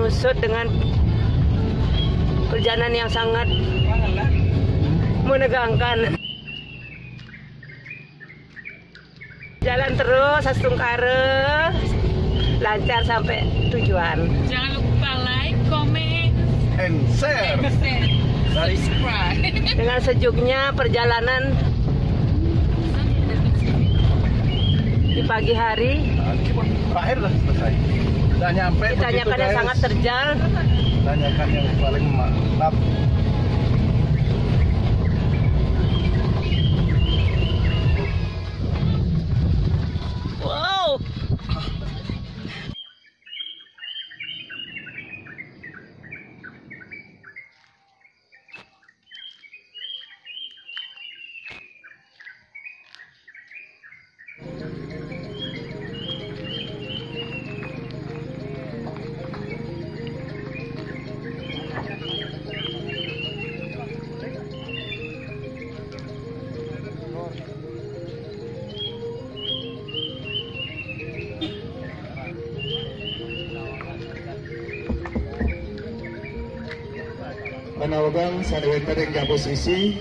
menyusut dengan perjalanan yang sangat menegangkan. Jalan terus Astungkare, lancar sampai tujuan. Jangan lupa like, comment, and share. Subscribe. Dengan sejuknya perjalanan di pagi hari. Terakhir lah selesai. Udah nyampe. Ditanyakan yang sangat terjal. Tanyakan yang paling mantap. Wow. Panawagan sa dewenta ring Gabos isi.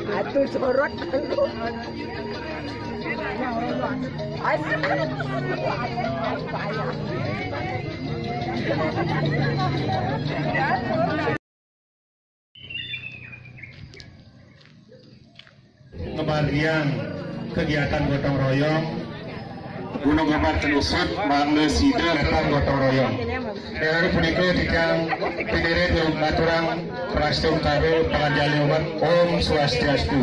Aduh sorot. Kebagian kegiatan gotong royong Gunung Kabupaten Usut Mangga Sida datang gotong royong. Lalu punika dikang pineret yang baturang Prastum Karo Pangajali Umat Om Swastiastu.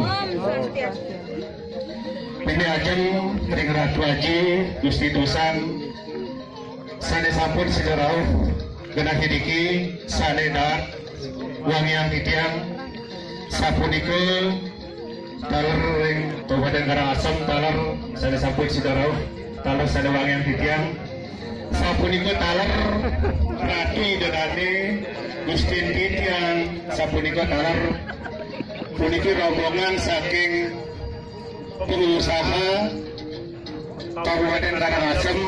Pini ajeng Ring Ratu Aji Gusti Tusan sane sampun sidarau genah hidiki sane dat wangian titiang sapunika taler ring Kabupaten Karangasem taler sane sampun sidarau taler sane wangian titiang sapunika taler Ratu Dedane Gusti Titiang sapunika taler puniki rombongan saking pengusaha Kabupaten Karangasem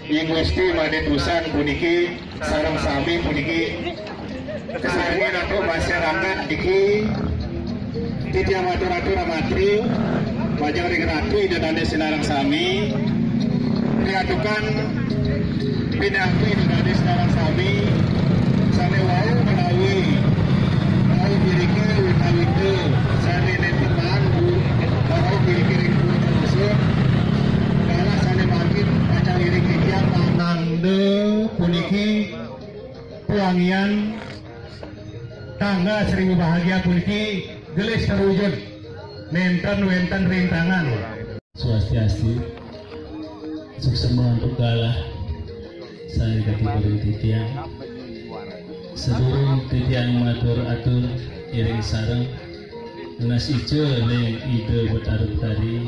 ing Gusti Made Tusan puniki sareng sami puniki kesarengan atau masyarakat iki titiang atur-atur amatri pajang ring Ratu Dedane sinareng sami diatukan pinangku Dedane sinareng sami sane wau menawi wau birike wita-wita sane neteman wau birike ring Usut kala sane makin pacang ring titiang nande puniki pewangian tangga seribu bahagia puniki gelis terwujud nenten rintangan. Swastiastu suksema untuk galah saya kati beri titiang seluruh titiang matur atur iring sareng nas ijo leng ide betarut tadi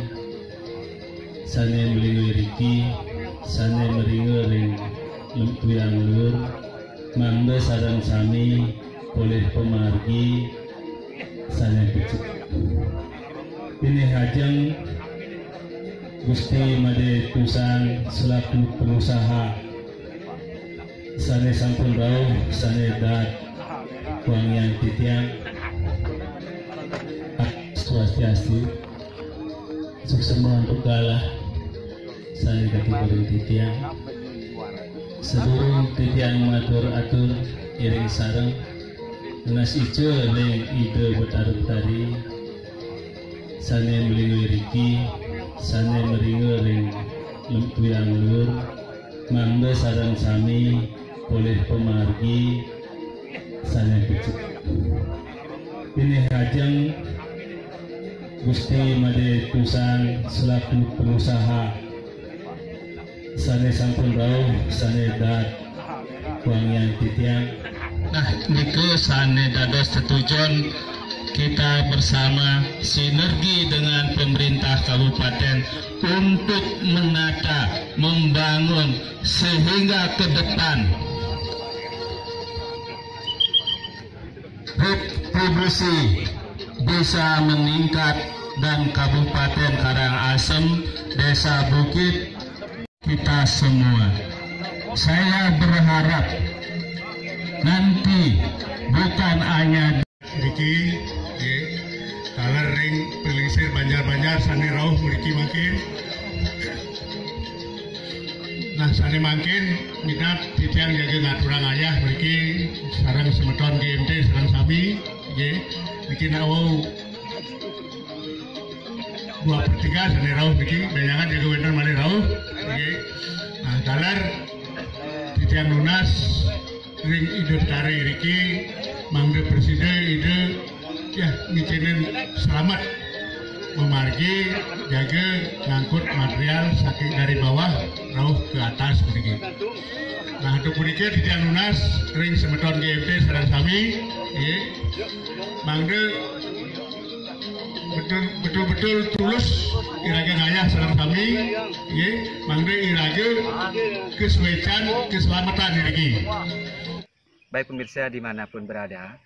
sane melingu riki sane meringu ring lempuyang lur mangga sareng sami boleh pemargi sane becik ini hajeng Gusti Made Tusan selaku pengusaha sane sampun rauh sane dat wangian titiang Swastiastu suksema untuk galah sane kati beri titiang seluruh titiang matur atur iring sareng nas ijo leng ide betarut tadi sane melingu riki sane meringu ring lempuyang lur mangga sareng sami boleh pemargi sane becik ini hajeng Gusti Made Tusan selaku pengusaha sane sampun rauh sane dat wangian titiang. Nah, niku sane dados setujon kita bersama sinergi dengan pemerintah kabupaten untuk menata, membangun sehingga ke depan retribusi bisa meningkat dan Kabupaten Karangasem, Desa Bukit, kita semua. Saya berharap nanti bukan hanya Riki, kaler ring pelisir banjar-banjar sani rauh mriki makin. Nah sani makin minat titiang jaga ngaturang ayah mriki sareng semeton GMT sareng sami, mriki nawau 2/3 sani rauh mriki banyakan jaga wenten malih rauh. Nah kaler titiang lunas ring ide tare riki mangde presiden ide ya ngicinin selamat memargi jaga ngangkut material saking dari bawah rauh ke atas begitu. Nah untuk begitu di lunas ring semeton GMT sareng sami mangde betul-betul tulus irage ngayah sareng sami mangde irage kesuecan keselamatan ini. Baik pemirsa dimanapun berada,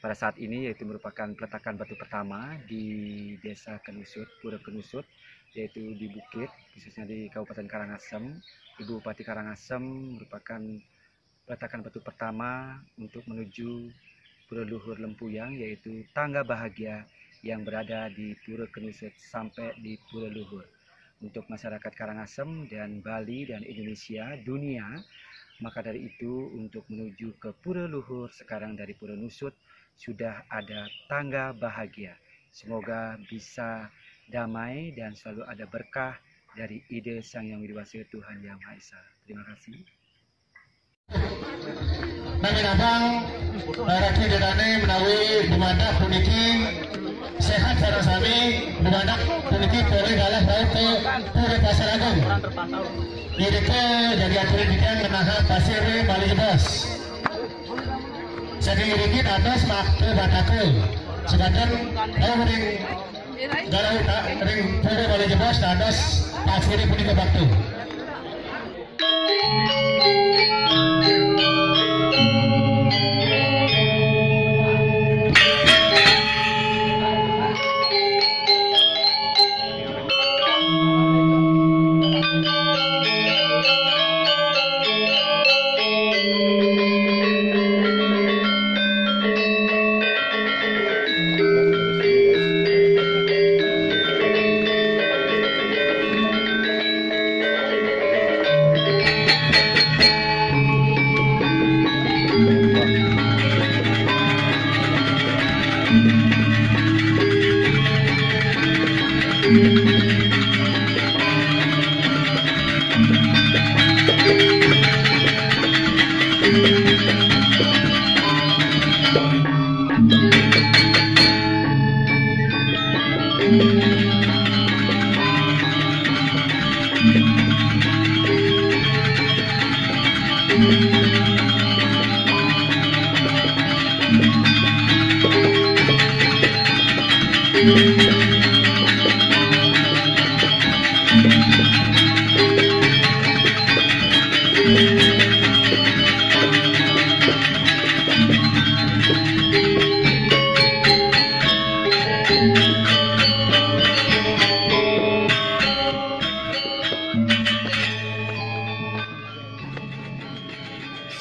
pada saat ini yaitu merupakan peletakan batu pertama di Desa Kenusut, Pura Kenusut, yaitu di Bukit, khususnya di Kabupaten Karangasem. Ibu Bupati Karangasem merupakan peletakan batu pertama untuk menuju Pura Luhur Lempuyang, yaitu tangga bahagia yang berada di Pura Kenusut sampai di Pura Luhur. Untuk masyarakat Karangasem dan Bali dan Indonesia, dunia, maka dari itu untuk menuju ke Pura Luhur sekarang dari Pura Nusut sudah ada tangga bahagia. Semoga bisa damai dan selalu ada berkah dari ide Sang Yang Widewasya Tuhan Yang Maha Esa. Terima kasih. Nami abang raki dedane menawi bumandak puniki sehat sareng sami bumandak puniki pore galah rauh ke Pura Pasar Agung. Dideke jadi aturan kita menahan pasir Bali Jebos. Saking dikit atas waktu bataku. Sedangkan ring garau ring Pura Bali Jebos atas pasir puni ke waktu.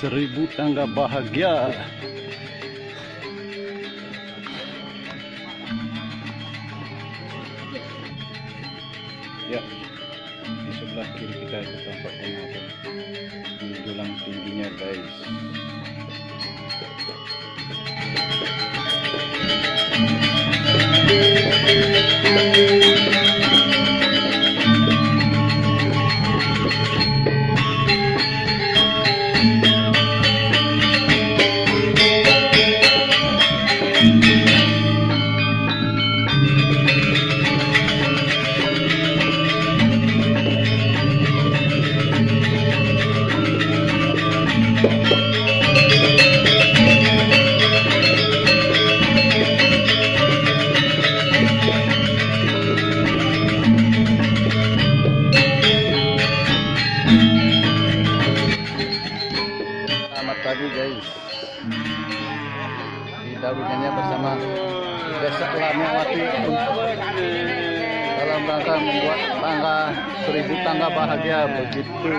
Seribu tangga bahagia. Ya, di sebelah kiri kita itu tampaknya ada menjulang tingginya, guys. rangka membuat tangga 1000 tangga bahagia begitu.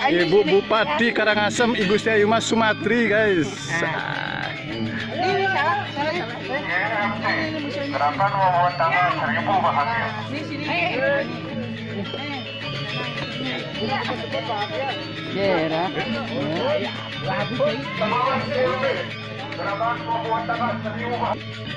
Ibu Bupati Karangasem, Ibu Syayuma Sumatri, guys. Gerakan membuat tangga 1000 bahagia. Gerakan membuat tangga 1000 bahagia.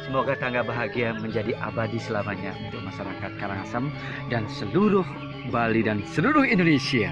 Semoga tangga bahagia menjadi abadi selamanya untuk masyarakat Karangasem dan seluruh Bali dan seluruh Indonesia.